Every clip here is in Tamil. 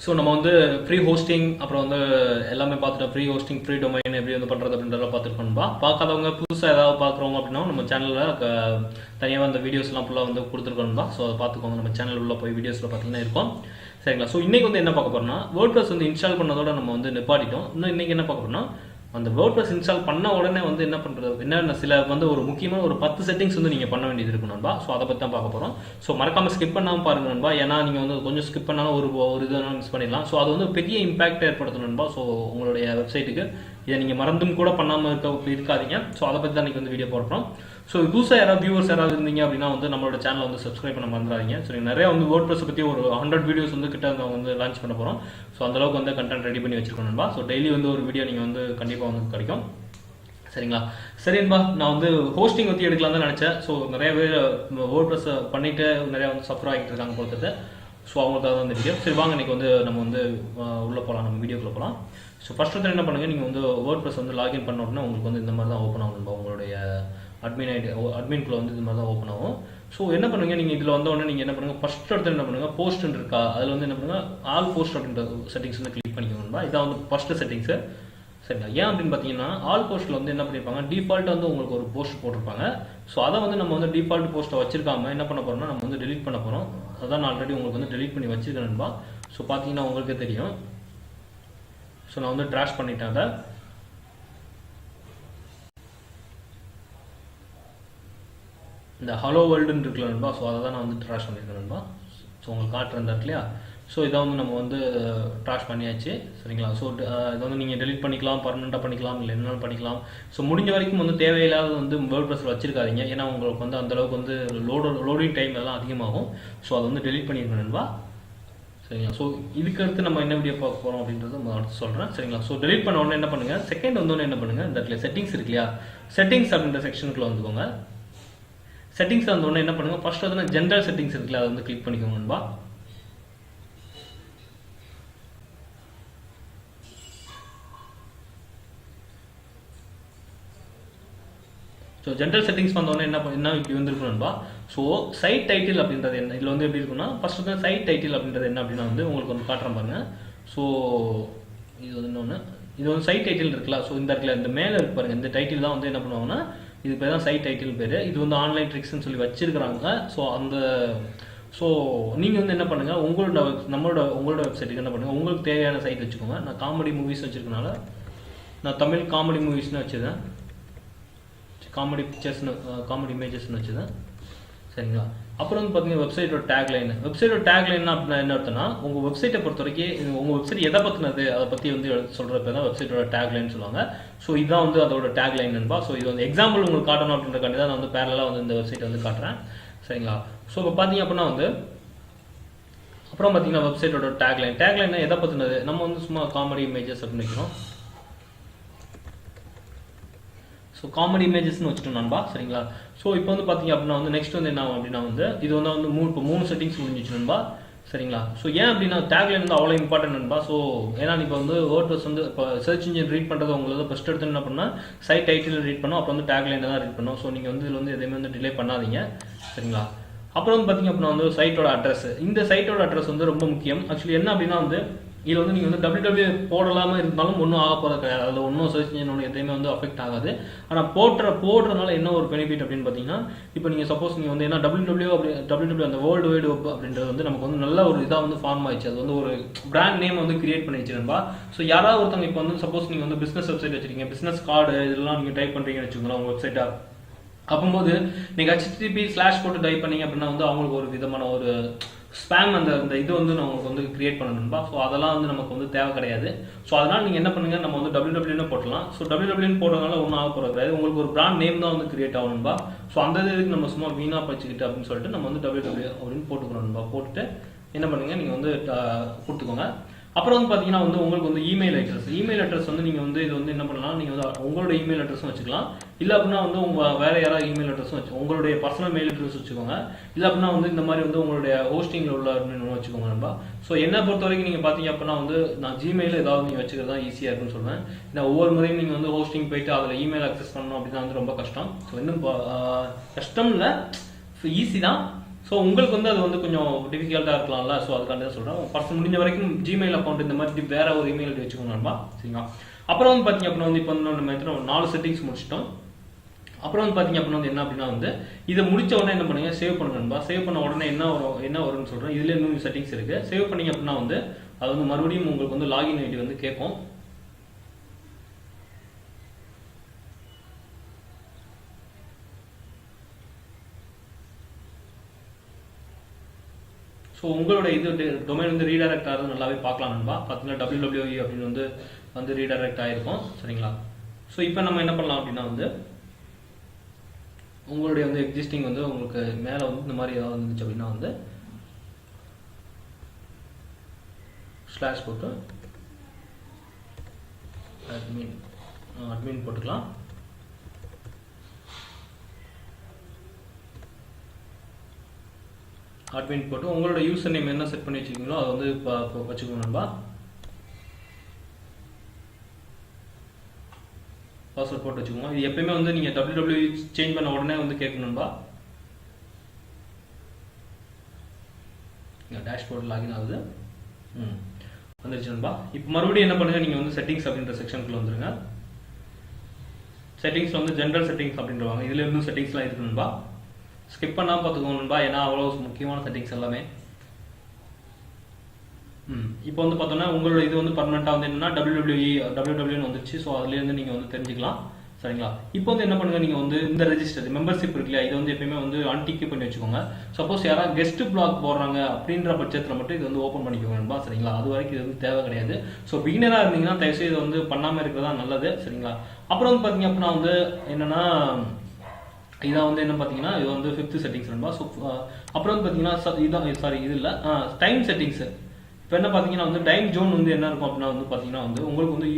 ஸோ நம்ம வந்து ஃப்ரீ ஹோஸ்டிங் அப்புறம் வந்து எல்லாமே பார்த்துட்டோம். ஃப்ரீ ஹோஸ்டிங், ஃப்ரீ டொமைன் எப்படி வந்து பண்ணுறது அப்படின்றத பார்த்துருக்கோம்பா. பார்க்காதவங்க புதுசாக ஏதாவது பார்க்குறவங்க அப்படின்னா நம்ம சேனலில் தனியாக அந்த வீடியோஸ்லாம் ஃபுல்லாக வந்து கொடுத்துருக்கோம்பா. ஸோ அதை பார்த்துக்கோங்க. நம்ம சேனல் உள்ள போய் வீடியோஸில் பார்த்தீங்கன்னா இருக்கும். சரிங்களா? ஸோ இன்றைக்கி வந்து என்ன பார்க்க போகிறோம்னா, வேர்ட்ப்ரெஸ் வந்து இன்ஸ்டால் பண்ணதோட நம்ம வந்து நிப்பாட்டிட்டோம். இன்னும் இன்றைக்கி என்ன பார்க்க போகிறோம்னா, அந்த வேர்ட்ப்ரெஸ் இன்ஸ்டால் பண்ண உடனே வந்து என்ன பண்ணுறது, என்னென்ன சில வந்து ஒரு முக்கியமான ஒரு 10 செட்டிங்ஸ் வந்து நீங்கள் பண்ண வேண்டியது இருக்கும் நண்பா. ஸோ அதை பற்றி தான் பார்க்க போகிறோம். ஸோ மறக்காமல் ஸ்கிப் பண்ணாமல் பாருங்க நண்பா. ஏன்னா நீங்கள் வந்து கொஞ்சம் ஸ்கிப் பண்ணாலும் ஒரு இதெல்லாம் மிஸ் பண்ணிடலாம். ஸோ அது வந்து பெரிய இம்பாக்ட் ஏற்படுத்தணும் நண்பா. ஸோ உங்களுடைய வெப்சைட்டுக்கு இதை நீங்கள் மறந்தும் கூட பண்ணாமல் இருக்காதீங்க. ஸோ அதை பற்றி தான் இன்றைக்கி வந்து வீடியோ போடுறோம். ஸோ புதுசாக யாராவது வியூவர்ஸ் யாராவது இருந்தீங்க அப்படின்னா வந்து நம்மளோட சேனலை வந்து சப்ஸ்கிரைப் பண்ண மறந்துடாதீங்க. ஸோ நிறைய வந்து வேர்ட்ப்ரெஸ் பற்றி ஒரு 100 வீடியோஸ் வந்து கிட்ட வந்து லான்ச் பண்ண போகிறோம். ஸோ அந்தளவுக்கு வந்து கண்டென்ட் ரெடி பண்ணி வச்சிருக்கோம் நண்பா. ஸோ டெய்லி வந்து ஒரு வீடியோ நீங்கள் வந்து கண்டிப்பாக வந்து கிடைக்கும். சரிங்களா? சரின்பா, நான் வந்து ஹோஸ்டிங் பற்றி எடுக்கலாம் தான் நினச்சேன். ஸோ நிறைய பேர் வேர்ட்ப்ரெஸ் பண்ணிவிட்டு நிறையா வந்து சஃபர் ஆகிட்டு இருக்காங்க பொறுத்தது. ஸோ அவங்களுக்காக தான் இந்த வீடியோ. சரி வாங்க, இன்றைக்கி வந்து நம்ம வந்து உள்ளே போகலாம், நம்ம வீடியோக்குள்ளே போகலாம். ஸோ ஃபஸ்ட் வந்து என்ன பண்ணுங்கள், நீங்கள் வந்து வேர்ட்ப்ரெஸ் வந்து லாகின் பண்ண உடனே உங்களுக்கு வந்து இந்த மாதிரி தான் ஓப்பன் ஆகும். உங்களுடைய அட்மின்குள்ளே வந்து இந்த மாதிரி தான் ஓப்பன் ஆகும். ஸோ என்ன பண்ணுங்கள், நீங்கள் இதில் வந்த உடனே நீங்கள் என்ன பண்ணுங்கள், ஃபஸ்ட் எடுத்து என்ன பண்ணுங்கள், போஸ்ட்னு இருக்கா, அதில் வந்து என்ன பண்ணுங்கள், ஆல் போஸ்ட் அப்படின்ற செட்டிங்ஸ் வந்து கிளிக் பண்ணிக்கோங்க. இதான் வந்து ஃபஸ்ட்டு செட்டிங்ஸு. சரிங்களா? ஏன் அப்படின்னு பார்த்தீங்கன்னா, ஆல் போஸ்ட்டில் வந்து என்ன பண்ணியிருப்பாங்க, டிஃபால்ட் வந்து உங்களுக்கு ஒரு போஸ்ட் போட்டிருப்பாங்க. ஸோ அதை வந்து நம்ம வந்து டிஃபால்ட் போஸ்ட்டை வச்சிருக்காம என்ன பண்ண போகிறோம்னா, நம்ம வந்து டெலிட் பண்ண போகிறோம். அதான் நான் ஆல்ரெடி உங்களுக்கு வந்து டெலிட் பண்ணி வச்சிருக்கேன்பா. ஸோ பார்த்தீங்கன்னா உங்களுக்கே தெரியும். ஸோ நான் வந்து ட்ராஷ் பண்ணிட்டேன் அதை. இந்த ஹலோ வேர்ல்டுன்னு இருக்குல்ல நண்பா, ஸோ அதை தான் நான் வந்து ட்ராஷ் பண்ணியிருக்கேன் நண்பா. ஸோ உங்களுக்கு காட்டுறேன் இல்லையா? ஸோ இதை வந்து நம்ம வந்து ட்ராஷ் பண்ணியாச்சு. சரிங்களா? ஸோ இதை வந்து நீங்கள் டெலிட் பண்ணிக்கலாம், பர்மனெண்ட்டாக பண்ணிக்கலாம், இல்லை என்னென்னு பண்ணிக்கலாம். ஸோ முடிஞ்ச வரைக்கும் வந்து தேவையில்லாத வந்து வேர்ட்ப்ரெஸ்ஸில் வச்சிருக்காதீங்க. ஏன்னா உங்களுக்கு வந்து அந்தளவுக்கு வந்து லோடிங் டைம் எல்லாம் அதிகமாகும். ஸோ அதை வந்து டெலிட் பண்ணியிருக்கேன் நண்பா. சரிங்களா? ஸோ இதுக்கு அடுத்து நம்ம என்ன வீடியோ பார்க்க போகிறோம் அப்படின்றத நான் அடுத்து சொல்கிறேன். சரிங்களா? ஸோ டெலிட் பண்ண உடனே என்ன பண்ணுங்கள், செகண்ட் வந்தோடனே என்ன பண்ணுங்கள், இந்த இடத்துல செட்டிங்ஸ் இருக்கு இல்லையா, செட்டிங்ஸ் அப்படின்ற செக்ஷனுக்குள்ளே வந்துக்கோங்க. செட்டிங்ஸ் வந்தோடனே என்ன பண்ணுங்கள், ஃபர்ஸ்ட் வந்து ஜென்ரல் செட்டிங்ஸ் இருக்குல்ல, அதை வந்து கிளிக் பண்ணிக்கோங்க நண்பா. ஸோ ஜென்ரல் செட்டிங்ஸ் வந்தோடனே என்ன இப்படி வந்துருக்கணும்பா. ஸோ சைட் டைட்டில் அப்படின்றது என்ன, இதில் வந்து எப்படி இருக்குன்னா, ஃபர்ஸ்ட் வந்து சைட் டைட்டில் அப்படின்றது என்ன அப்படின்னா வந்து உங்களுக்கு வந்து காட்டுறேன் பாருங்க. ஸோ இது வந்து இன்னொன்று, இது வந்து சைட் டைட்டில் இருக்குல்ல. ஸோ இந்த இடத்துல இந்த மேலே இருக்கு பாருங்க, இந்த டைட்டில் தான் வந்து என்ன பண்ணுவாங்கன்னா, இது பேர் தான் சைட் டைட்டில் பேர். இது வந்து ஆன்லைன் ட்ரிக்ஸ்ன்னு சொல்லி வச்சிருக்கிறாங்க. ஸோ நீங்கள் வந்து என்ன பண்ணுங்கள், உங்களோட வெப்சைட்டுக்கு என்ன பண்ணுங்கள், உங்களுக்கு தேவையான சைட் வச்சுக்கோங்க. நான் காமெடி மூவிஸ் வச்சுருக்கனால நான் தமிழ் காமெடி மூவிஸ்னு வச்சுருந்தேன், காமெடி பிக்சர்ஸ்னு காமெடி இமேஜஸ்னு வச்சுதான். சரிங்களா? அப்புறம் வந்து பார்த்தீங்கன்னா வெப்சைட்டோட டேக்லைன் அப்படின்னா என்ன அர்த்தம்னா, உங்கள் வெப்சைட்டை பொறுத்த வரைக்கும் உங்கள் வெப்சைட் எதை பற்றினது அதை பற்றி வந்து சொல்கிறப்ப தான் வெப்சைட்டோட டேக்லைன் சொல்லுவாங்க. ஸோ இதுதான் வந்து அதோட டேக்லைன் நண்பா. ஸோ இது வந்து எக்ஸாம்பிள் உங்களுக்கு காட்டணும் அப்படின்றக்காண்டி தான் நான் வந்து பேரலாக வந்து இந்த வெப்சைட்டை வந்து காட்டுறேன். சரிங்களா? ஸோ இப்போ பார்த்தீங்க அப்படின்னா வந்து அப்புறம் பார்த்தீங்கன்னா வெப்சைட்டோட டேக்லைன் எதை பற்றினது, நம்ம வந்து சும்மா காமெடி இமேஜஸ் அப்படின்னு வைக்கிறோம். ஸோ காமெடி இமேஜஸ்னு வச்சுட்டோம் நண்பா. சரிங்களா? ஸோ இப்போ வந்து பார்த்தீங்க அப்படின்னா வந்து நெக்ஸ்ட் வந்து என்ன ஆகும் அப்படின்னா வந்து இது வந்து இப்போ 3 செட்டிங்ஸ் முடிஞ்சிச்சு நண்பா. சரிங்களா? ஸோ ஏன் அப்படின்னா டேக்லைன் வந்து அவ்வளோ இம்பார்ட்டன்ட் நண்பா. ஸோ ஏன்னா இப்போ வந்து வேர்ட்ப்ரெஸ் வந்து இப்போ சர்ச் இன்ஜின் ரீட் பண்ணுறது உங்களுக்கு ஃபஸ்ட் எடுத்து என்ன பண்ணால் சைட் டைட்டில் ரீட் பண்ணோம், அப்புறம் வந்து டேக்லைன் தான் ரீட் பண்ணோம். ஸோ நீங்கள் வந்து இதில் வந்து எதுவுமே வந்து டிலே பண்ணாதீங்க. சரிங்களா? அப்புறம் வந்து பார்த்தீங்க அப்படின்னா வந்து சைட்டோட அட்ரஸ், இந்த சைட்டோட அட்ரஸ் வந்து ரொம்ப முக்கியம். ஆக்சுவலி என்ன அப்படின்னா வந்து இதில் வந்து நீங்கள் வந்து www போடலாமல் இருந்தாலும் ஒன்றும் ஆக போகிறது கிடையாது. அதில் ஒன்றும் சர்ச் இன்ஜின் எதுவுமே வந்து அஃபெக்ட் ஆகாது. ஆனால் போடுறதுனால என்ன ஒரு பெனிஃபிட் அப்படின்னு பார்த்தீங்கன்னா, இப்போ நீங்கள் சப்போஸ் நீங்கள் வந்து என்ன www அந்த வேர்ல்டு வைடு வெப் அப்படின்றது வந்து நமக்கு வந்து நல்ல ஒரு இதாக வந்து ஃபார்ம் ஆயிடுச்சு. அது வந்து ஒரு பிராண்ட் நேம் வந்து கிரியேட் பண்ணி வச்சிருந்தா. ஸோ யாராவது ஒருத்தவங்க இப்போ வந்து சப்போஸ் நீங்கள் வந்து பிஸ்னஸ் வெப்சைட் வச்சிருக்கீங்க, பிஸ்னஸ் கார்டு இதெல்லாம் நீங்கள் டைப் பண்ணுறீங்கன்னு வச்சுக்கோங்களேன் உங்கள் வெப்சைட்டாக. அப்போது நீங்கள் HTTP/ போட்டு டைப் பண்ணீங்க அப்படின்னா வந்து அவங்களுக்கு ஒரு விதமான ஒரு ஸ்பேம் அந்த இது வந்து நமக்கு வந்து கிரியேட் பண்ணணும்பா. ஸோ அதெல்லாம் வந்து நமக்கு வந்து தேவை கிடையாது. ஸோ அதனால் நீங்கள் என்ன பண்ணுங்கள், நம்ம வந்து www போடலாம். ஸோ www போடுறதுனால ஒன்றும் ஆக போகிறது கிடையாது. உங்களுக்கு ஒரு பிராண்ட் நேம் தான் வந்து கிரியேட் ஆகணும்பா. ஸோ அந்த இதுக்கு நம்ம சும்மா வீணாக பச்சுக்கிட்டு அப்படின்னு சொல்லிட்டு நம்ம வந்து www அப்படின்னு போட்டுக்கணும்பா. போட்டுட்டு என்ன பண்ணுங்கள், நீங்கள் வந்து கொடுத்துக்கோங்க. அப்புறம் வந்து பார்த்தீங்கன்னா வந்து உங்களுக்கு வந்து இமெயில் அட்ரஸ் வந்து நீங்கள் வந்து இது வந்து என்ன பண்ணலாம், நீங்கள் வந்து உங்களோட இமெயில் அட்ரஸும் வச்சுக்கலாம். இல்லை அப்படின்னா வந்து உங்கள் வேறு யாராவது இமெயில் அட்ரஸும் உங்களுடைய பர்சனல் மெயில் அட்ரஸ் வச்சுக்கோங்க. இல்லை அப்படின்னா வந்து இந்த மாதிரி வந்து உங்களுடைய ஹோஸ்டிங்கில் உள்ள வச்சுக்கோங்க நண்பா. ஸோ என்னை பொறுத்த வரைக்கும் நீங்கள் பார்த்தீங்க அப்படின்னா வந்து நான் ஜிமெயில் ஏதாவது நீங்கள் வச்சுக்கிறது தான் ஈஸியாக இருக்குன்னு சொல்லுவேன். ஏன்னா ஒவ்வொரு முறையும் நீங்கள் வந்து ஹோஸ்டிங் போயிட்டு அதில் இமெயில் அக்சஸ் பண்ணணும் அப்படின்னா வந்து ரொம்ப கஷ்டம். ஸோ இன்னும் கஷ்டம் இல்லை, ஈஸி தான். ஸோ உங்களுக்கு வந்து அது வந்து கொஞ்சம் டிஃபிகல்ட்டாக இருக்கலாம்ல. ஸோ அதுக்காண்டி தான் சொல்கிறேன். ஃபர்ஸ்ட் முடிஞ்ச வரைக்கும் ஜிமெயில் அக்கௌண்ட் இந்த மாதிரி வேற ஒரு இமெயில் ஐடி வச்சுக்கோங்கப்பா. சரிங்களா. அப்புறம் வந்து பார்த்தீங்க அப்படின்னா வந்து இப்போ நம்ம எத்தனை 4 செட்டிங்ஸ் முடிச்சிட்டோம். அப்புறம் வந்து பார்த்தீங்க அப்படின்னா வந்து என்ன அப்படின்னா வந்து இதை முடிச்ச உடனே என்ன பண்ணுங்க, சேவ் பண்ணுங்கப்பா. சேவ் பண்ண உடனே என்ன வரும்னு சொல்கிறேன். இதில் இன்னும் செட்டிங்ஸ் இருக்குது. சேவ் பண்ணிங்க அப்படின்னா வந்து அது வந்து மறுபடியும் உங்களுக்கு வந்து லாகின் ஐடி வந்து கேட்கும். ஸோ உங்களோட இது டொமைன் வந்து ரீடைரக்ட் ஆகிறது நல்லாவே பார்க்கலாம் நண்பா. பார்த்தீங்கன்னா www அப்படின்னு வந்து ரீடைரக்ட் ஆகிருக்கும். சரிங்களா. ஸோ இப்போ நம்ம என்ன பண்ணலாம் அப்படின்னா வந்து உங்களுடைய வந்து எக்ஸிஸ்டிங் வந்து உங்களுக்கு மேலே வந்து இந்த மாதிரி ஏதாவது வந்துச்சு அப்படின்னா வந்து ஸ்லாஷ் போட்டு அட்மின் போட்டுக்கலாம். அட்மின் போட்டு உங்களோட யூசர் நேம் என்ன செட் பண்ணி வச்சுருக்கீங்களோ அதை வந்து வச்சுக்கோங்க. பாஸ்வேர்ட் போட்டு வச்சுக்கோங்க. இது எப்பயுமே வந்து நீங்கள் www சேஞ்ச் பண்ண உடனே வந்து கேட்கணும்பா. டேஷ்போர்ட் லாகின் ஆகுது. வந்துருச்சு நண்பா. இப்போ மறுபடியும் என்ன பண்ணுங்க, நீங்கள் வந்து செட்டிங்ஸ் அப்படின்ற செக்ஷனுக்குள்ள வந்துருங்க. செட்டிங்ஸில் வந்து ஜென்ரல் செட்டிங்ஸ் அப்படின்றவாங்க. இதில் இன்னும் செட்டிங்ஸ்லாம் இருக்கு நண்பா. ஸ்கிப் பண்ணாமல் பார்த்துக்கோங்க நண்பா, ஏன்னா அவ்வளோ முக்கியமான செட்டிங்ஸ் எல்லாமே. இப்போ வந்து பார்த்தோன்னா உங்களோட இது வந்து பர்மனெண்ட்டாக வந்து என்னன்னா www வந்துருச்சு. ஸோ அதுலேருந்து நீங்கள் வந்து தெரிஞ்சுக்கலாம். சரிங்களா. இப்போ வந்து என்ன பண்ணுங்க, நீங்கள் வந்து இந்த ரெஜிஸ்டர் மெம்பர்ஷிப் இருக்கு இல்லையா, இது வந்து எப்பயுமே வந்து அன்டிக் பண்ணி வச்சுக்கோங்க. சப்போஸ் யாராவது கெஸ்ட் பிளாக் போடுறாங்க அப்படின்ற பட்சத்தில் மட்டும் இது வந்து ஓப்பன் பண்ணிக்கோங்க நண்பா. சரிங்களா. அது வரைக்கும் இது வந்து தேவை கிடையாது. ஸோ பிகினராக இருந்தீங்கன்னா தயவுசெய்து இது வந்து பண்ணாமல் இருக்கிறதா நல்லது. சரிங்களா. அப்புறம் வந்து பார்த்தீங்க அப்படின்னா வந்து என்னன்னா இதான் வந்து என்ன பார்த்தீங்கன்னா இது வந்து 5th செட்டிங்ஸ் நண்பா. ஸோ அப்புறம் வந்து பார்த்தீங்கன்னா இதான் இது இல்லை டைம் செட்டிங்ஸ். இப்போ என்ன பார்த்தீங்கன்னா வந்து டைம் ஜோன் வந்து என்ன இருக்கும் அப்படின்னா வந்து பார்த்தீங்கன்னா வந்து உங்களுக்கு வந்து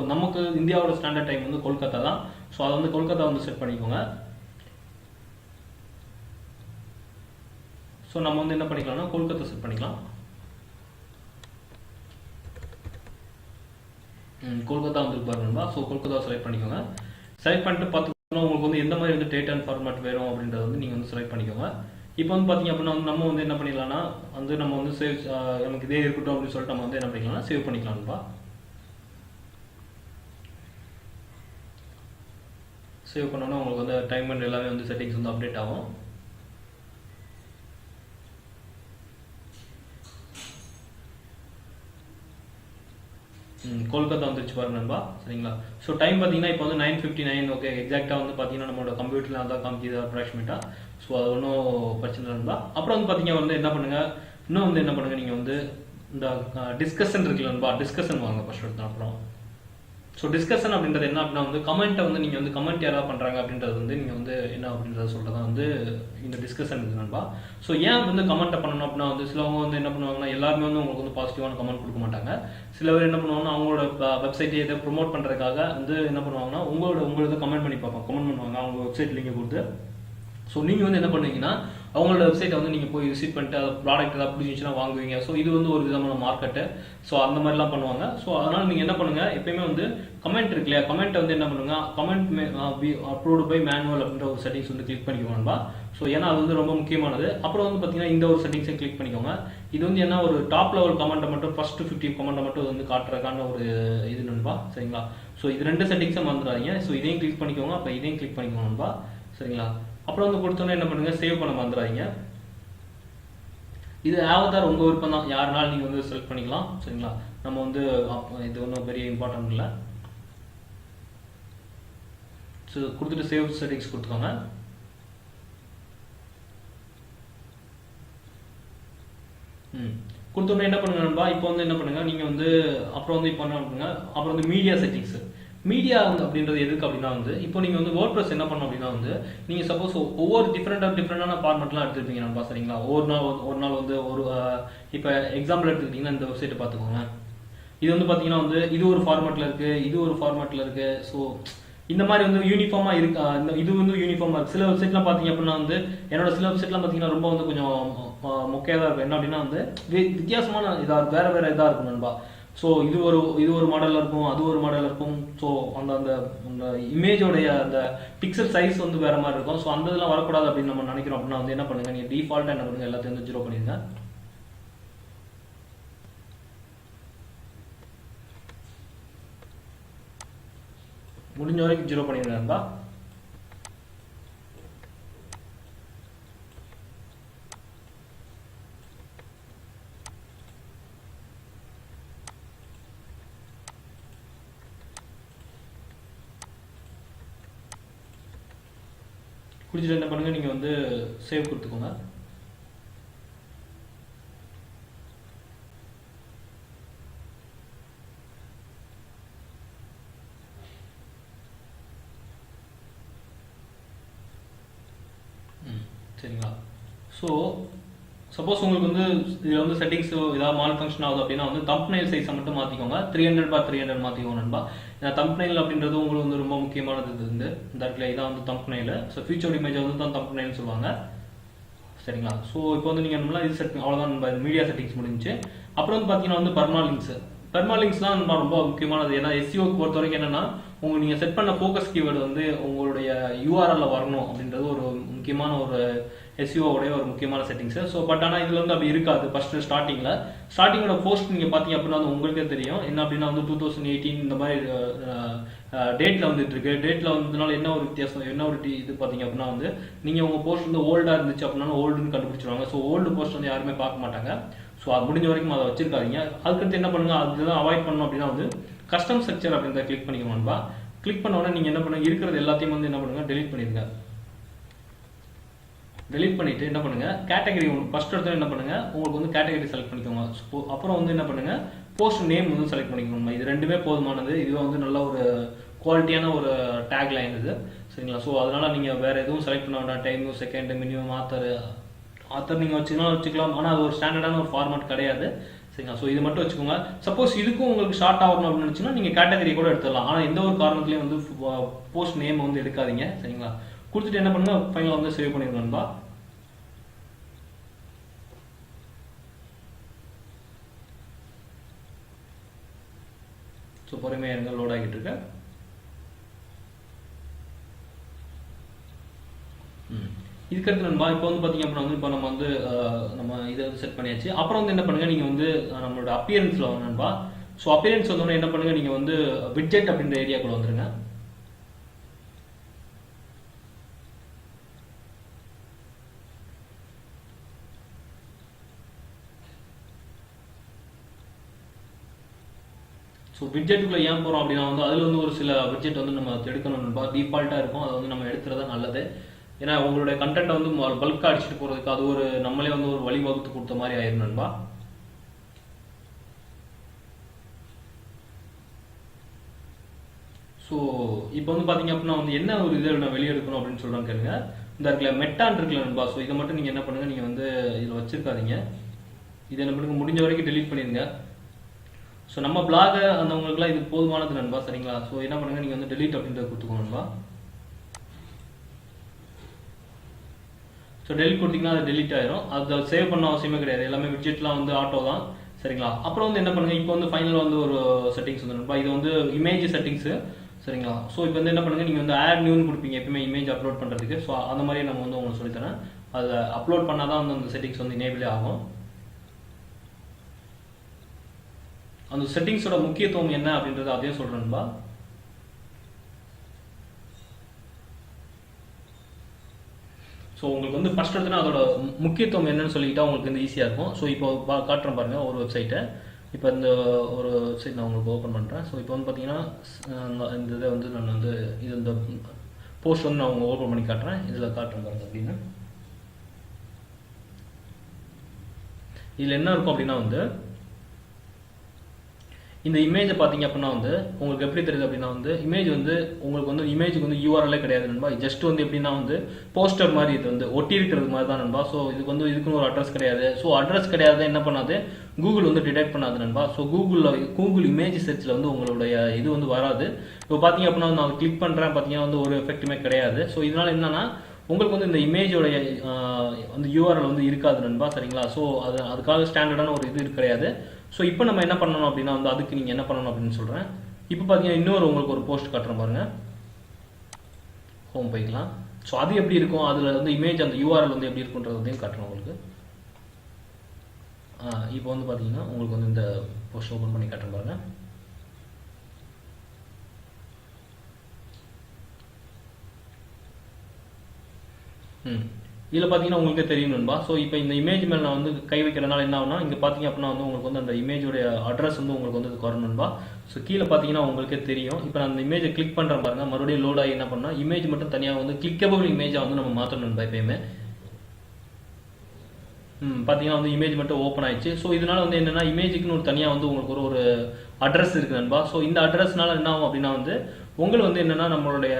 நமக்கு இந்தியாவோட ஸ்டாண்டர்ட் டைம் வந்து கொல்கத்தா தான். ஸோ அதை வந்து கொல்கத்தா வந்து செட் பண்ணிக்கோங்க. ஸோ நம்ம வந்து என்ன பண்ணிக்கலாம்னா கொல்கத்தா செட் பண்ணிக்கலாம். கொல்கத்தா வந்து பாருங்கப்பா. ஸோ கொல்கத்தா செலக்ட் பண்ணிக்கோங்க. செலக்ட் பண்ணிட்டு பார்த்துக்கோங்க உங்களுக்கு வந்து எந்த மாதிரி வந்து டேட் அண்ட் ஃபார்மேட் வேணும் அப்படின்றத வந்து நீங்கள் வந்து செலக்ட் பண்ணிக்கோங்க. இப்போ வந்து பார்த்தீங்க அப்படின்னா வந்து நம்ம வந்து என்ன பண்ணிக்கலாம்னா வந்து நம்ம வந்து சேவ் நமக்கு இதே இருக்கட்டும் அப்படின்னு சொல்லிட்டு நம்ம வந்து என்ன பண்ணிக்கலாம்னா சேவ் பண்ணிக்கலாம்ப்பா. சேவ் பண்ணோன்னா உங்களுக்கு வந்து டைம் அண்ட் எல்லாமே வந்து செட்டிங்ஸ் வந்து அப்டேட் ஆகும். கொல்கத்தா வந்துருச்சு பாருங்க நண்பா. சரிங்களா. ஸோ டைம் பார்த்தீங்கன்னா இப்போ வந்து 9:59. ஓகே, எக்ஸாக்டாக வந்து பார்த்தீங்கன்னா நம்மளோட கம்ப்யூட்டரில் அதான் காமிக்குது அப்ராக்சிமேட்டாக. ஸோ அது ஒன்றும் பிரச்சனை நண்பா. அப்புறம் வந்து பார்த்தீங்க வந்து என்ன பண்ணுங்க, இன்னும் வந்து என்ன பண்ணுங்க, நீங்கள் வந்து இந்த டிஸ்கஷன் இருக்குல்ல நண்பா, டிஸ்கஷன் வாங்க ஃபர்ஸ்ட் எடுத்தோம். அப்புறம் ஸோ டிஸ்கஷன் அப்படின்றது என்ன அப்படின்னா வந்து கமெண்ட்டை வந்து நீங்கள் வந்து கமெண்ட் யாராவது பண்ணுறாங்க அப்படின்றது வந்து நீங்கள் வந்து என்ன அப்படின்றத சொல்கிறது தான் வந்து இந்த டிஸ்கஷன் இருக்குது நண்பா. ஸோ ஏன் வந்து கமெண்ட்டை பண்ணணும் அப்படின்னா வந்து சிலவங்க வந்து என்ன பண்ணுவாங்கன்னா எல்லாருமே வந்து உங்களுக்கு வந்து பாசிட்டிவான கமெண்ட் கொடுக்க மாட்டாங்க. சில பேர் என்ன பண்ணுவாங்கன்னா அவங்களோட வெப்சைட்டை எதை ப்ரொமோட் பண்ணுறதுக்காக வந்து என்ன பண்ணுவாங்கன்னா உங்களோட கமெண்ட் பண்ணி பார்ப்பாங்க, கமெண்ட் பண்ணுவாங்க அவங்க வெப்சைட் லிங்கை கொடுத்து. ஸோ நீங்கள் வந்து என்ன பண்ணுவீங்கன்னா அவங்களோட வெப்சைட்டை வந்து நீங்கள் போய் விசிட் பண்ணிட்டு அதை ப்ராடக்ட் ஏதாவது பிடிச்சிச்சுன்னா வாங்குவீங்க. ஸோ இது வந்து ஒரு விதமான மார்க்கெட்டு. ஸோ அந்த மாதிரிலாம் பண்ணுவாங்க. ஸோ அதனால் நீங்கள் என்ன பண்ணுங்கள், எப்பயுமே வந்து கமெண்ட் இருக்கு இல்லையா, கமெண்ட்டை வந்து என்ன பண்ணுங்க, கமெண்ட் அப்ரூவ்டு பை மேனுவல் அப்படின்ற ஒரு செட்டிங்ஸ் வந்து கிளிக் பண்ணிக்கோங்கப்பா. ஸோ ஏன்னா அது வந்து ரொம்ப முக்கியமானது. அப்புறம் வந்து பார்த்தீங்கன்னா இந்த ஒரு செட்டிங்ஸை கிளிக் பண்ணிக்கோங்க. இது வந்து என்ன ஒரு டாப் லெவல் கமெண்ட்டை மட்டும் ஃபர்ஸ்ட் 50 கமெண்ட்டை மட்டும் வந்து காட்டுறதுக்கான ஒரு இது நண்பா. சரிங்களா. ஸோ இது 2 செட்டிங்ஸை மறந்துடாதீங்க. ஸோ இதையும் கிளிக் பண்ணிக்கோங்க, அப்போ இதையும் கிளிக் பண்ணிக்கோங்க நண்பா. சரிங்களா. அப்புறம் வந்து கொடுத்தோன்னே என்ன பண்ணுங்க, சேவ் பண்ண மறந்துடாதீங்க. இது ஆவதார் உங்கள் விருப்பம் தான், யாருனாலும் நீங்கள் வந்து செலக்ட் பண்ணிக்கலாம். சரிங்களா. நம்ம வந்து இது ஒன்றும் பெரிய இம்பார்ட்டன்ட் இல்லை. ஸோ கொடுத்துட்டு சேவ் செட்டிங்ஸ் கொடுத்துக்கோங்க. கொடுத்தோன்னே என்ன பண்ணுங்க நண்பா, இப்போ வந்து என்ன பண்ணுங்க நீங்கள் வந்து அப்புறம் வந்து இப்போ என்ன பண்ணுங்க, அப்புறம் வந்து மீடியா செட்டிங்ஸ். மீடியா வந்து அப்படின்றது எதுக்கு அப்படின்னா வந்து இப்போ நீங்கள் வந்து வேர்ட்பிரஸ் என்ன பண்ணணும் அப்படின்னா வந்து நீங்கள் சப்போஸ் ஒவ்வொரு டிஃப்ரெண்டான ஃபார்மெட்லாம் எடுத்துருப்பீங்க நண்பா. சரிங்களா. ஒரு நாள் வந்து ஒரு இப்போ எக்ஸாம்பிள் எடுத்துக்கிட்டிங்கன்னா இந்த வெப்சைட்டை பார்த்துக்கோங்க. இது வந்து பார்த்தீங்கன்னா வந்து இது ஒரு ஃபார்மேட்டில் இருக்குது, இது ஒரு ஃபார்மேட்டில் இருக்குது. ஸோ இந்த மாதிரி வந்து யூனிஃபார்மாக இருக்கா, இது வந்து யூனிஃபார்மாக இருக்குது. சில வெப்சைட்லாம் பார்த்தீங்க அப்படின்னா வந்து என்னோட சில வெப்சைட்லாம் பார்த்தீங்கன்னா ரொம்ப வந்து கொஞ்சம் மொக்கையாக தான் இருக்கும். என்ன அப்படின்னா வந்து வித்தியாசமான இதாக வேறு இதாக இருக்கும் நண்பா. ஸோ இது ஒரு மாடலில் இருக்கும், அது ஒரு மாடலில் இருக்கும். ஸோ அந்த அந்த அந்த இமேஜோடைய அந்த பிக்சல் சைஸ் வந்து வேறு மாதிரி இருக்கும். ஸோ அந்த இதெல்லாம் வரக்கூடாது அப்படின்னு நம்ம நினைக்கிறோம் அப்படின்னா வந்து என்ன பண்ணுங்கள், நீங்கள் டிஃபால்ட்டாக என்ன பண்ணுங்கள், எல்லாத்தையும் வந்து 0 பண்ணிடுங்க. முடிஞ்ச வரைக்கும் 0 பண்ணிடுங்க. குடிச்சிட்டு என்ன பண்ணுங்க, நீங்கள் வந்து சேவ் கொடுத்துக்கோங்க. சரிங்களா? ஸோ சப்போஸ் உங்களுக்கு வந்து இதில் வந்து செட்டிங்ஸ் ஏதாவது மால் ஃபங்க்ஷன் ஆகுது அப்படின்னா வந்து தம்ப்நெயில் சைஸை மட்டும் மாற்றிக்கோங்க. 300x300 மாற்றிக்கோங்க நண்பா. ஏன்னா தம்ப்நெயில் அப்படின்றது உங்களுக்கு வந்து ரொம்ப முக்கியமானது. இது வந்து இந்த இடத்துல இதான் வந்து தம்ப்நெயில். ஸோ ஃபியூச்சர் இமேஜை வந்து தான் தம்ப்நெயில்னு சொல்லுவாங்க. சரிங்களா? ஸோ இப்போ வந்து நீங்கள் நம்மளாம் இது செட் அவ்வளோதான் நண்பா, இது மீடியா செட்டிங்ஸ் முடிஞ்சு. அப்புறம் வந்து பார்த்தீங்கன்னா வந்து பெர்மாலிங்க்ஸ்லாம் நம்ம ரொம்ப முக்கியமானது. ஏன்னா எஸ்இஓக்கு பொறுத்த வரைக்கும் என்னன்னா, நீங்கள் செட் பண்ண ஃபோக்கஸ் கீவேர்டு வந்து உங்களுடைய யூஆர்எல்ல வரணும் அப்படின்றது ஒரு முக்கியமான ஒரு எஸ்இஓடைய ஒரு முக்கியமான செட்டிங்ஸ். ஸோ பட் ஆனால் இதில் வந்து அப்படி இருக்காது. ஃபர்ஸ்ட் ஸ்டார்டிங்கோட போஸ்ட் நீங்கள் பார்த்தீங்க அப்படின்னா வந்து உங்களுக்கே தெரியும் என்ன அப்படின்னா வந்து 2018 இந்த மாதிரி டேட்டில் வந்துட்டு இருக்கு. டேட்டில் வந்ததுனால என்ன ஒரு வித்தியாசம், என்ன ஒரு இது பார்த்தீங்க அப்படின்னா வந்து நீங்கள் உங்கள் போஸ்ட் வந்து ஓல்டாக இருந்துச்சு அப்படின்னா ஓல்டுன்னு கண்டுபிடிச்சிருவாங்க. ஸோ ஓல்டு போஸ்ட் வந்து யாருமே பார்க்க மாட்டாங்க. ஸோ அது முடிஞ்ச வரைக்கும் அதை வச்சிருக்காதீங்க. அதுக்கடுத்து என்ன பண்ணுங்க, அதுதான் அவாய்ட் பண்ணணும் அப்படின்னா வந்து கஸ்டம் ஸ்ட்ரக்சர் அப்படின்றத கிளிக் பண்ணிக்கணும்பா. கிளிக் பண்ண உடனே நீங்கள் என்ன பண்ணுங்க, இருக்கிறது எல்லாத்தையும் வந்து என்ன பண்ணுங்க, டெலிட் பண்ணிடுங்க. டெலிட் பண்ணிட்டு என்ன பண்ணுங்க, கேட்டகரி ஃபர்ஸ்ட் இடத்துல என்ன பண்ணுங்க, உங்களுக்கு வந்து கேட்டகரி செலக்ட் பண்ணிக்கோங்க. அப்புறம் வந்து என்ன பண்ணுங்க, போஸ்ட் நேம் வந்து செலக்ட் பண்ணிக்கணும். இது ரெண்டுமே போதுமானது. இதுவே வந்து நல்ல ஒரு குவாலிட்டியான ஒரு டேக் லைன் இது. சரிங்களா? ஸோ அதனால நீங்கள் வேற எதுவும் செலக்ட் பண்ண வேண்டாம். டைம், செகண்ட், மினிமம், ஆத்தர் நீங்கள் வச்சுக்கலாம். ஆனால் அது ஒரு ஸ்டாண்டர்டான ஒரு ஃபார்மேட் கிடையாது. சரிங்களா? ஸோ இது மட்டும் வச்சுக்கோங்க. சப்போஸ் இதுக்கும் உங்களுக்கு ஷார்ட் ஆகணும் அப்படின்னு நினச்சிங்கன்னா நீங்கள் கேட்டகரி கூட எடுத்துடலாம். ஆனால் எந்த ஒரு காரணத்துலையும் வந்து போஸ்ட் நேம் வந்து எடுக்காதீங்க. சரிங்களா? கொடுத்துட்டு என்ன பண்ணுங்க, ஃபைனலாக வந்து சேவ் பண்ணிடுங்கன்பா. ஸோ பொறுமையாக இருங்க, லோட் ஆகிட்டு இருக்கு. இதுக்கடுத்து நண்பா இப்போ வந்து பார்த்தீங்க அப்படின்னா வந்து இப்போ நம்ம இதை செட் பண்ணியாச்சு. அப்புறம் வந்து என்ன பண்ணுங்க, நீங்கள் வந்து நம்மளோட அப்பியரன்ஸில் வந்து நண்பா. ஸோ அப்பியரன்ஸ் வந்தோடனே என்ன பண்ணுங்க, நீங்கள் வந்து விட்ஜெட் அப்படின்ற ஏரியாக்குள்ள வந்துருங்க. ஸோ விட்ஜெட்டுக்குள்ளே ஏன் போகிறோம் அப்படின்னா வந்து அதில் வந்து ஒரு சில விட்ஜெட் வந்து நம்ம எடுக்கணும் நண்பா. டிஃபால்ட்டாக இருக்கும், அதை வந்து நம்ம எடுத்துறது நல்லது. ஏன்னா உங்களுடைய கண்டென்ட்டை வந்து பல்காக அடிச்சுட்டு போகிறதுக்கு அது ஒரு நம்மளே வந்து ஒரு வழிவகுத்து கொடுத்த மாதிரி ஆயிரும் நண்பா. ஸோ இப்போ வந்து பார்த்தீங்க அப்படின்னா வந்து என்ன ஒரு இதை நான் வெளியே எடுக்கணும் அப்படின்னு சொல்கிறாங்க கேளுங்க. இந்த இருக்குல்ல மெட்டான் இருக்குல்ல நண்பா. ஸோ இதை மட்டும் நீங்கள் என்ன பண்ணுங்கள், நீங்கள் வந்து இதில் வச்சுருக்காதீங்க. இதை என்ன பண்ணுங்க, முடிஞ்ச வரைக்கும் டெலீட் பண்ணிடுங்க. ஸோ நம்ம பிளாக அந்தவங்களுக்குலாம் இது போதுமானது நண்பா. சரிங்களா? ஸோ என்ன பண்ணுங்கள், நீங்கள் வந்து டெலீட் அப்படின்றத கொடுத்துக்கோங்க நண்பா. ஸோ டெலிட் கொடுத்தீங்கன்னா அது டெலிட் ஆயிரும். அதை சேவ் பண்ண அவசியமே கிடையாது. எல்லாமே விட்ஜெட்லாம் வந்து ஆட்டோ தான். சரிங்களா? அப்புறம் வந்து என்ன பண்ணுங்க, இப்போ வந்து ஃபைனலாக வந்து ஒரு செட்டிங்ஸ் வந்து நண்பா. இது வந்து இமேஜ் செட்டிங்ஸு. சரிங்களா? ஸோ இப்போ வந்து என்ன பண்ணுங்க, நீங்கள் வந்து ஆட் நியூன்னு கொடுப்பீங்க எப்பவுமே இமேஜ் அப்லோட் பண்ணுறதுக்கு. ஸோ அந்த மாதிரியே நம்ம வந்து உங்களுக்கு சொல்லித்தரேன். அதை அப்லோட் பண்ணால் தான் வந்து அந்த செட்டிங்ஸ் வந்து எனேபிளே ஆகும். அந்த செட்டிங்ஸோட முக்கியத்துவம் என்ன அப்படின்றத அதையும் சொல்கிறேன்பா. ஸோ உங்களுக்கு வந்து ஃபர்ஸ்ட் எடுத்துனா அதோட முக்கியத்துவம் என்னன்னு சொல்லிக்கிட்டா உங்களுக்கு வந்து ஈஸியாக இருக்கும். ஸோ இப்போ காட்டுறேன் பாருங்கள் ஒரு வெப்சைட்டை. இப்போ இந்த ஒரு வெப்சைட் நான் உங்களுக்கு ஓப்பன் பண்ணுறேன். ஸோ இப்போ வந்து பார்த்தீங்கன்னா இந்த இதை வந்து நான் வந்து இது இந்த போஸ்ட் வந்து நான் உங்களுக்கு ஓப்பன் பண்ணி காட்டுறேன். இதில் காட்டுறேன் பாருங்கள். அப்படின்னு இதில் என்ன இருக்கும் அப்படின்னா வந்து இந்த இமேஜை பார்த்தீங்க அப்படின்னா வந்து உங்களுக்கு எப்படி தெரியுது அப்படின்னா வந்து இமேஜ் வந்து உங்களுக்கு வந்து இமேஜுக்கு வந்து யூஆர்எல்லே கிடையாது நண்பா. ஜஸ்ட் வந்து எப்படின்னா வந்து போஸ்டர் மாதிரி இது வந்து ஒட்டி இருக்கிறது மாதிரி தான் நண்பா. ஸோ இதுக்கு வந்து இதுக்குன்னு ஒரு அட்ரஸ் கிடையாது. ஸோ அட்ரஸ் கிடையாது என்ன பண்ணாது, கூகுள் வந்து டிடெக்ட் பண்ணாது நண்பா. ஸோ கூகுள் இமேஜ் சர்ச்சில் வந்து உங்களுடைய இது வந்து வராது. இப்போ பார்த்தீங்க அப்படின்னா நான் கிளிக் பண்ணுறேன், பார்த்தீங்கன்னா வந்து ஒரு எஃபெக்ட்டுமே கிடையாது. ஸோ இதனால என்னன்னா உங்களுக்கு வந்து இந்த இமேஜோடைய வந்து யூஆர்எல் வந்து இருக்காது நண்பா. சரிங்களா? ஸோ அதுக்காக ஸ்டாண்டர்டான ஒரு இது கிடையாது. ஸோ இப்போ நம்ம என்ன பண்ணணும் அப்படின்னா வந்து அதுக்கு நீங்கள் என்ன பண்ணணும் அப்படின்னு சொல்கிறேன். இப்போ பார்த்தீங்கன்னா இன்னொரு உங்களுக்கு ஒரு போஸ்ட் காட்டுறேன் பாருங்க. ஹோம் போய்க்கலாம். ஸோ அது எப்படி இருக்கும், அதில் வந்து இமேஜ் அந்த யூஆர்எல் வந்து எப்படி இருக்குன்றதையும் காட்டுறேன் உங்களுக்கு. இப்போ வந்து பார்த்தீங்கன்னா உங்களுக்கு வந்து இந்த போஸ்ட் ஓப்பன் பண்ணி காட்டுறேன் பாருங்க. இதில் பார்த்தீங்கன்னா உங்களுக்கு தெரியும் நண்பா. ஸோ இப்போ இந்த இமேஜ் மேலே நான் வந்து கை வைக்கிறதுனால என்ன ஆகுனா, இங்கே பார்த்தீங்க அப்படின்னா வந்து உங்களுக்கு வந்து அந்த இமேஜோடைய அட்ரஸ் வந்து உங்களுக்கு வந்து வரும் நண்பா. ஸோ கீழே பார்த்தீங்கன்னா உங்களுக்கே தெரியும். இப்போ நான் அந்த இமேஜை கிளிக் பண்ணுறேன் பாருங்க, மறுபடியும் லோட் ஆகி என்ன பண்ணால் இமேஜ் மட்டும் தனியாக வந்து கிளிக்கபிள் இமேஜாக வந்து நம்ம மாற்றணும் நண்பா எப்பயுமே. பார்த்தீங்கன்னா வந்து இமேஜ் மட்டும் ஓப்பன் ஆயிடுச்சு. ஸோ இதனால வந்து என்னன்னா இமேஜுக்குன்னு ஒரு தனியாக வந்து உங்களுக்கு ஒரு அட்ரஸ் இருக்கு நண்பா. ஸோ இந்த அட்ரஸ்னால என்ன ஆகும் அப்படின்னா வந்து உங்களுக்கு வந்து என்னன்னா நம்மளுடைய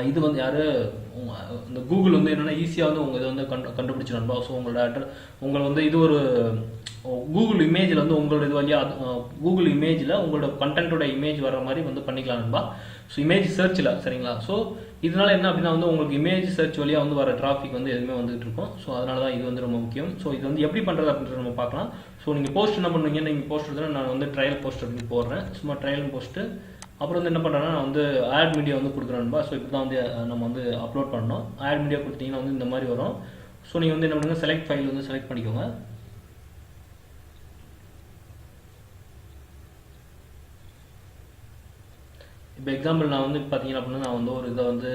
இது வந்து யாரு இந்த கூகுள் வந்து என்னன்னா ஈஸியாக வந்து உங்கள் இதை வந்து கண்டுபிடிச்சு நண்பா. ஸோ உங்களோட உங்களை வந்து இது ஒரு கூகுள் இமேஜில் வந்து உங்களோட இது வழியாக கூகுள் இமேஜில் உங்களோட கண்டென்ட்டோட இமேஜ் வர மாதிரி வந்து பண்ணிக்கலாம் நண்பா. ஸோ இமேஜ் சர்ச்சில் சரிங்களா. ஸோ இதனால என்ன அப்படின்னா வந்து உங்களுக்கு இமேஜ் சர்ச் வழியாக வந்து வர டிராஃபிக் வந்து எதுவுமே வந்துட்டு இருக்கும். ஸோ அதனால தான் இது வந்து ரொம்ப முக்கியம். ஸோ இது வந்து எப்படி பண்ணுறது அப்படின்றத நம்ம பார்க்கலாம். ஸோ நீங்கள் போஸ்ட் என்ன பண்ணுவீங்க, நீங்கள் போஸ்ட் எடுத்தால் நான் வந்து ட்ரையல் போஸ்ட் அப்படின்னு போடுறேன். சும்மா ட்ரையல் போஸ்ட்டு. அப்புறம் வந்து என்ன பண்ணுறேன்னா நான் வந்து ஆட் மீடியா வந்து கொடுக்குறேன்பா. ஸோ இப்படி தான் வந்து நம்ம வந்து அப்லோட் பண்ணோம். ஆட் மீடியா கொடுத்தீங்கன்னா வந்து இந்த மாதிரி வரும். ஸோ நீங்கள் வந்து என்ன பண்ணுங்க, செலக்ட் ஃபைல் வந்து செலக்ட் பண்ணிக்கோங்க. இப்போ எக்ஸாம்பிள் நான் வந்து பார்த்தீங்கன்னா அப்படின்னா நான் வந்து ஒரு இதை வந்து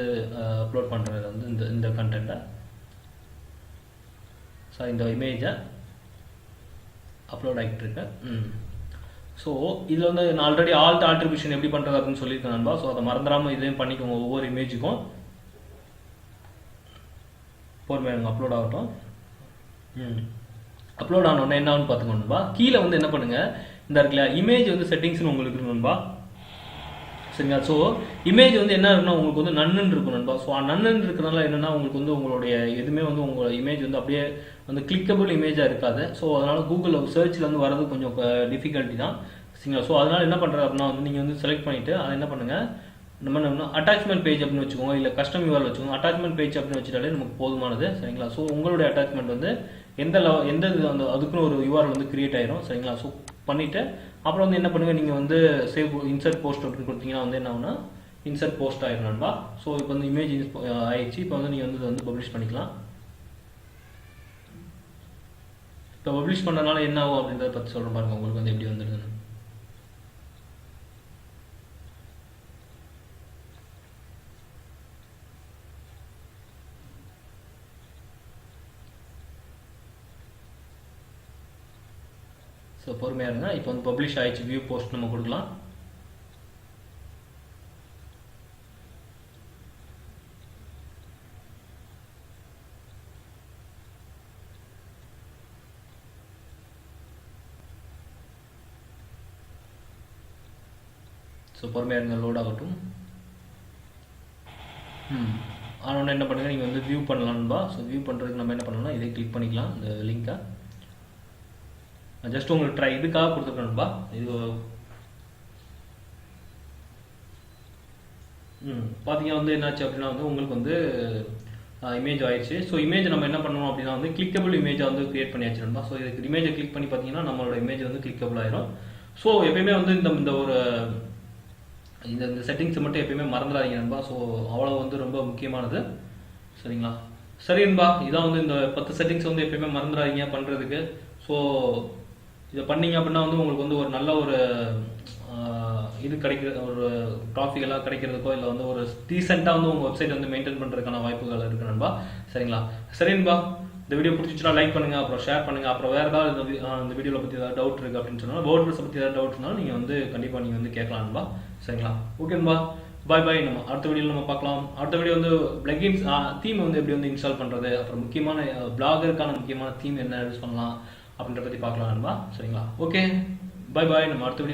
அப்லோட் பண்ணுறது வந்து இந்த கண்டென்ட்டை, ஸோ இந்த இமேஜை அப்லோட் ஆகிட்டு இருக்கேன். ஸோ இதில் வந்து நான் ஆல்ரெடி ஆல்ட் ஆட்ரிபியூஷன் எப்படி பண்ணுறது அப்படின்னு சொல்லியிருக்கேன் நண்பா. ஸோ அதை மறந்துடாமல் இதையும் பண்ணிக்கோங்க. ஒவ்வொரு இமேஜுக்கும் பொறுமையாக அப்லோட் ஆகட்டும். அப்லோட் ஆனோடனே என்ன ஆகுன்னு பார்த்துக்கணும் நண்பா. கீழே வந்து என்ன பண்ணுங்கள், இந்த இருக்குல்ல இமேஜ் வந்து செட்டிங்ஸ்னு உங்களுக்கு இருக்கு நண்பா. சரிங்களா. ஸோ இமேஜ் வந்து என்ன இருக்குன்னா உங்களுக்கு வந்து நன்னு இருக்கும் நண்பா. ஸோ நன்னு இருக்கிறனால என்னன்னா உங்களுக்கு வந்து உங்களுடைய எதுவுமே வந்து உங்களோட இமேஜ் வந்து அப்படியே வந்து கிளிக்கபிள் இமேஜாக இருக்காது. ஸோ அதனால கூகுள் சர்ச்சில் வந்து வரது கொஞ்சம் டிஃபிகல்ட்டி தான். சரிங்களா. ஸோ அதனால என்ன பண்ணுறது அப்படின்னா வந்து நீங்கள் வந்து செலக்ட் பண்ணிவிட்டு அதை என்ன பண்ணுங்கள், நம்ம என்ன அட்டாச்மெண்ட் பேஜ் அப்படின்னு வச்சுக்கோங்க, இல்லை கஸ்டம் யூஆர்எல் வச்சுக்கோங்க. அட்டாச்மெண்ட் பேஜ் அப்படின்னு வச்சுட்டாலே நமக்கு போதுமானது. சரிங்களா. ஸோ உங்களுடைய அட்டாச்மெண்ட் வந்து எந்த அந்த அதுக்குன்னு ஒரு யூஆர்எல் வந்து கிரியேட் ஆயிரும். சரிங்களா. ஸோ பண்ணிவிட்டு அப்புறம் வந்து என்ன பண்ணுங்கள், நீங்கள் வந்து சேவ் இன்சர்ட் போஸ்ட் அப்படின்னு கொடுத்தீங்கன்னா வந்து என்ன ஆகுனா இன்சர்ட் போஸ்ட் ஆயிரும் நண்பா. ஸோ இப்போ வந்து இமேஜ் ஆயிடுச்சு. இப்போ வந்து நீங்கள் வந்து இதை வந்து பப்ளிஷ் பண்ணிக்கலாம். இப்போ பப்ளிஷ் பண்ணுறதுனால என்ன ஆகும் அப்படின்றத பற்றி சொல்கிறேன் பாருங்க, உங்களுக்கு வந்து எப்படி வந்துடுதுன்னு. ஸோ பொறுமையாக இருங்க. இப்போ வந்து பப்ளிஷ் ஆயிடுச்சு. வியூ போஸ்ட் நம்ம கொடுக்கலாம். ஸோ பொறுமையாக இருங்க, லோட் ஆகட்டும். ஆனால் என்ன பண்ணுங்கள், நீங்கள் வந்து வியூ பண்ணலாம்பா. ஸோ வியூ பண்ணுறதுக்கு நம்ம என்ன பண்ணலாம், இதை கிளிக் பண்ணிக்கலாம் இந்த லிங்கை. ஜஸ்ட் உங்களுக்கு ட்ரை இதுக்காக கொடுத்துருக்கணும்பா. இது பார்த்தீங்கன்னா வந்து என்னாச்சு அப்படின்னா வந்து உங்களுக்கு வந்து இமேஜ் ஆயிடுச்சு. ஸோ இமேஜ் நம்ம என்ன பண்ணணும் அப்படின்னா வந்து கிளிக்கபிள் இமேஜை வந்து கிரியேட் பண்ணியாச்சுருப்பா. ஸோ இதுக்கு இமேஜை கிளிக் பண்ணி பார்த்தீங்கன்னா நம்மளோட இமேஜ் வந்து கிளிக்கபிள் ஆயிரும். ஸோ எப்பயுமே வந்து இந்த ஒரு இந்த செட்டிங்ஸை மட்டும் எப்பயுமே மறந்துடாதீங்க நண்பா. ஸோ அவ்வளோ வந்து ரொம்ப முக்கியமானது. சரிங்களா. சரி நண்பா, இதான் வந்து இந்த 10 செட்டிங்ஸ் வந்து எப்பயுமே மறந்துடாதீங்க பண்ணுறதுக்கு. ஸோ இதை பண்ணீங்க அப்படின்னா வந்து உங்களுக்கு வந்து ஒரு நல்ல ஒரு இது கிடைக்கிற ஒரு டாபிக் எல்லாம் கிடைக்கிறதுக்கோ இல்லை வந்து ஒரு டீசெண்டாக வந்து உங்கள் வெப்சைட் வந்து மெயின்டைன் பண்ணுறதுக்கான வாய்ப்புகள் இருக்கு நண்பா. சரிங்களா. சரி நண்பா, இந்த வீடியோ பிடிச்சிச்சுன்னா லைக் பண்ணுங்கள், அப்புறம் ஷேர் பண்ணுங்கள். அப்புறம் வேறு ஏதாவது இந்த வீடியோவில் பற்றி ஏதாவது டவுட் இருக்குது அப்படின்னு சொன்னால் வேர்ட்ப்ரெஸ் பற்றி ஏதாவது டவுட் இருந்தாலும் நீங்கள் வந்து கண்டிப்பாக நீங்கள் வந்து கேட்கலாம் நண்பா. சரிங்களா. ஓகேன்பா, பாய் பாய். நம்ம அடுத்த வீடியோவில் நம்ம பார்க்கலாம். அடுத்த வீடியோ வந்து பிளகின்ஸ் தீம் வந்து எப்படி வந்து இன்ஸ்டால் பண்ணுறது, அப்புறம் முக்கியமான பிளாகருக்கான முக்கியமான தீம் என்ன யூஸ் பண்ணலாம் அப்படின்ற பற்றி பார்க்கலாம் நண்பா. சரிங்களா. ஓகே, பாய் பாய். நம்ம அடுத்த வீடியோ